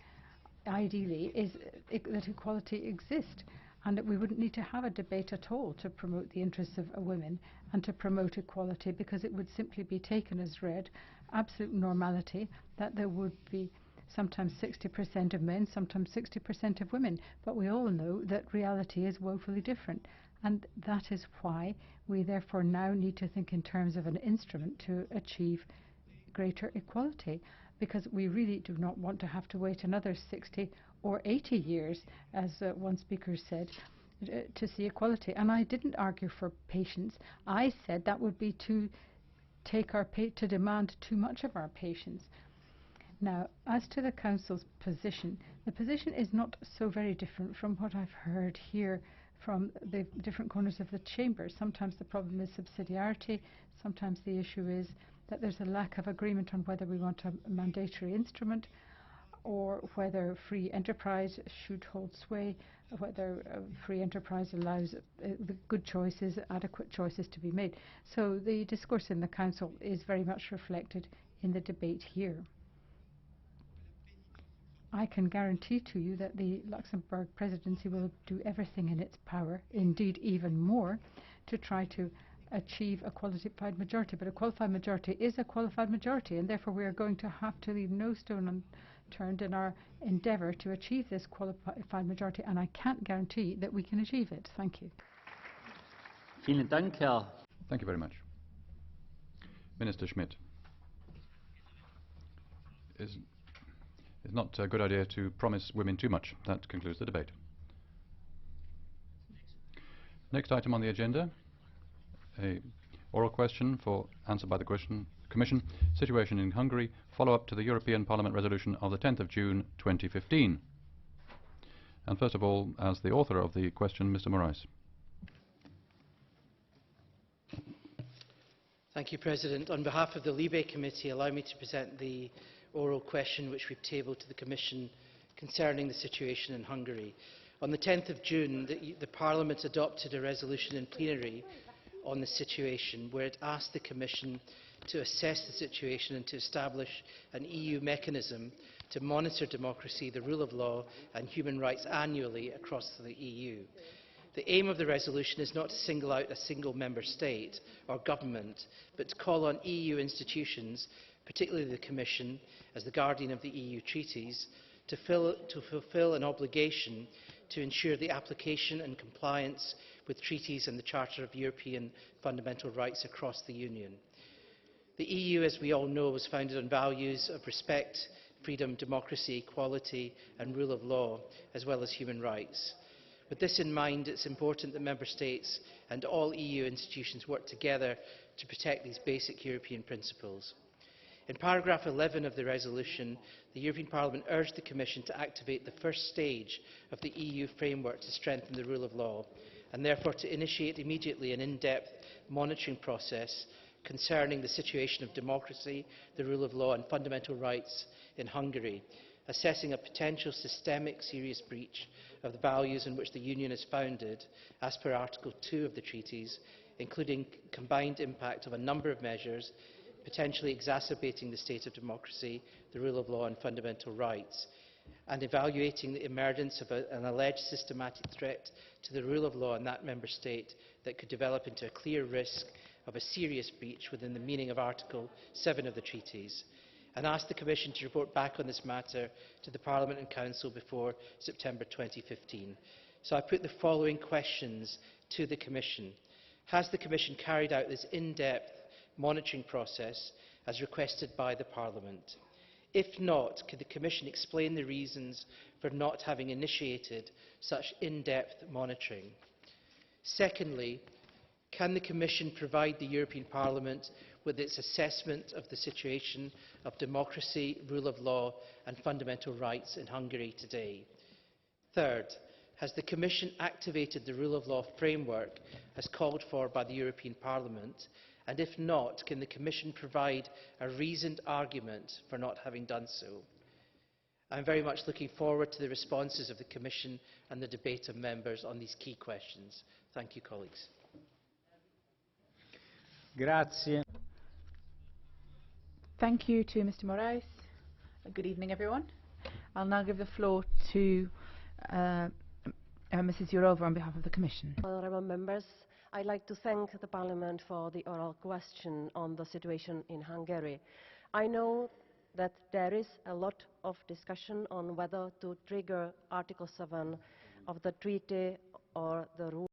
ideally is that equality exists, and that we wouldn't need to have a debate at all to promote the interests of women and to promote equality, because it would simply be taken as read, absolute normality, that there would be sometimes 60% of men, sometimes 60% of women. But we all know that reality is woefully different, and that is why we therefore now need to think in terms of an instrument to achieve greater equality, because we really do not want to have to wait another 60 or 80 years, as one speaker said, to see equality. And I didn't argue for patience. I said that would be to demand too much of our patience. Now, as to the Council's position, the position is not so very different from what I've heard here from the different corners of the chamber. Sometimes the problem is subsidiarity, sometimes the issue is that there's a lack of agreement on whether we want a mandatory instrument or whether free enterprise should hold sway, whether free enterprise allows the good choices, adequate choices to be made. So the discourse in the Council is very much reflected in the debate here. I can guarantee to you that the Luxembourg presidency will do everything in its power, indeed even more, to try to achieve a qualified majority. But a qualified majority is a qualified majority, and therefore we are going to have to leave no stone unturned in our endeavour to achieve this qualified majority, and I can't guarantee that we can achieve it. Thank you. Thank you very much. Minister Schmit. It's not a good idea to promise women too much. That concludes the debate. Next item on the agenda, a oral question for answer by the Commission, situation in Hungary, follow-up to the European Parliament resolution of the 10th of June 2015. And first of all, as the author of the question, Mr. Moraes. Thank you, President. On behalf of the Libe Committee, allow me to present the oral question which we've tabled to the Commission concerning the situation in Hungary. On the 10th of June, the Parliament adopted a resolution in plenary on the situation, where it asked the Commission to assess the situation and to establish an EU mechanism to monitor democracy, the rule of law and human rights annually across the EU. The aim of the resolution is not to single out a single member state or government, but to call on EU institutions, particularly the Commission, as the guardian of the EU treaties, to fulfil an obligation to ensure the application and compliance with treaties and the Charter of European Fundamental Rights across the Union. The EU, as we all know, was founded on values of respect, freedom, democracy, equality and rule of law, as well as human rights. With this in mind, it's important that Member States and all EU institutions work together to protect these basic European principles. In paragraph 11 of the resolution, the European Parliament urged the Commission to activate the first stage of the EU framework to strengthen the rule of law, and therefore to initiate immediately an in-depth monitoring process concerning the situation of democracy, the rule of law and fundamental rights in Hungary, assessing a potential systemic serious breach of the values on which the Union is founded, as per Article 2 of the treaties, including combined impact of a number of measures, potentially exacerbating the state of democracy, the rule of law and fundamental rights, and evaluating the emergence of an alleged systematic threat to the rule of law in that member state that could develop into a clear risk of a serious breach within the meaning of Article 7 of the treaties, and asked the Commission to report back on this matter to the Parliament and Council before September 2015. So I put the following questions to the Commission. Has the Commission carried out this in-depth monitoring process as requested by the Parliament? If not, could the Commission explain the reasons for not having initiated such in-depth monitoring? Secondly, can the Commission provide the European Parliament with its assessment of the situation of democracy, rule of law and fundamental rights in Hungary today? Third, has the Commission activated the rule of law framework as called for by the European Parliament? And if not, can the Commission provide a reasoned argument for not having done so? I am very much looking forward to the responses of the Commission and the debate of members on these key questions. Thank you, colleagues. Grazie. Thank you to Mr. Moraes. Good evening, everyone. I'll now give the floor to Mrs. Jourova on behalf of the Commission. Honourable members, I'd like to thank the Parliament for the oral question on the situation in Hungary. I know that there is a lot of discussion on whether to trigger Article 7 of the treaty or the rule